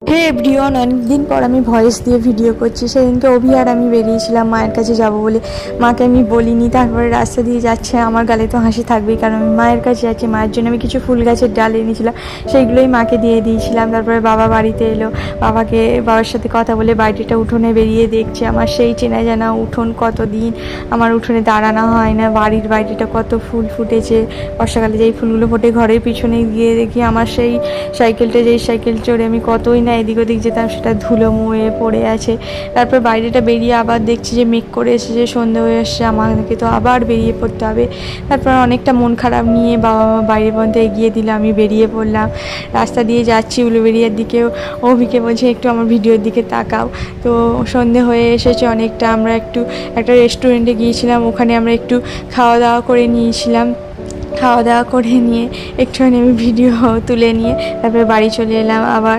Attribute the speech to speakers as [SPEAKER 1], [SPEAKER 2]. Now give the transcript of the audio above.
[SPEAKER 1] হে everyone, অনেকদিন পর আমি ভয়েস দিয়ে ভিডিও করছি। সেদিনকে অভি আর আমি বেরিয়েছিলাম মায়ের কাছে যাব বলে। মাকে আমি বলিনি, তারপরে রাস্তা দিয়ে যাচ্ছে, আমার গালে তো হাসি থাকবেই, কারণ আমি মায়ের কাছে যাচ্ছি। মায়ের জন্য আমি কিছু ফুল গাছের ডাল এনেছিলাম, সেইগুলোই মাকে দিয়ে দিয়েছিলাম। তারপরে বাবা বাড়িতে এলো, বাবার সাথে কথা বলে বাইরেটা উঠোনে বেরিয়ে দেখছে আমার সেই চেনা জানা উঠোন। কতদিন আমার উঠোনে দাঁড়ানো হয় না, বাড়ির বাইরেটা কত ফুল ফুটেছে। বর্ষাকালে যেই ফুলগুলো ফোটে, ঘরের পিছনে গিয়ে দেখি আমার সেই সাইকেলটা, যেই সাইকেল চড়ে আমি কতই না এদিক ওদিক যেতাম, সেটা ধুলো মুয়ে পড়ে আছে। তারপর বাইরেটা বেরিয়ে আবার দেখছি যে মেঘ করে এসেছে, সন্ধে হয়ে এসছে, আমাকে তো আবার বেরিয়ে পড়তে হবে। তারপর অনেকটা মন খারাপ নিয়ে বাবা মা বাইরের মধ্যে এগিয়ে দিল, আমি বেরিয়ে পড়লাম। রাস্তা দিয়ে যাচ্ছি উলুবেড়িয়ার দিকেও, অভিকে বলছে একটু আমার ভিডিওর দিকে তাকাও। তো সন্ধে হয়ে এসেছে অনেকটা, আমরা একটা রেস্টুরেন্টে গিয়েছিলাম, ওখানে আমরা একটু খাওয়া দাওয়া করে নিয়েছিলাম। খাওয়া দাওয়া করে নিয়ে একটুখানি আমি ভিডিও তুলে নিয়ে তারপরে বাড়ি চলে এলাম আবার।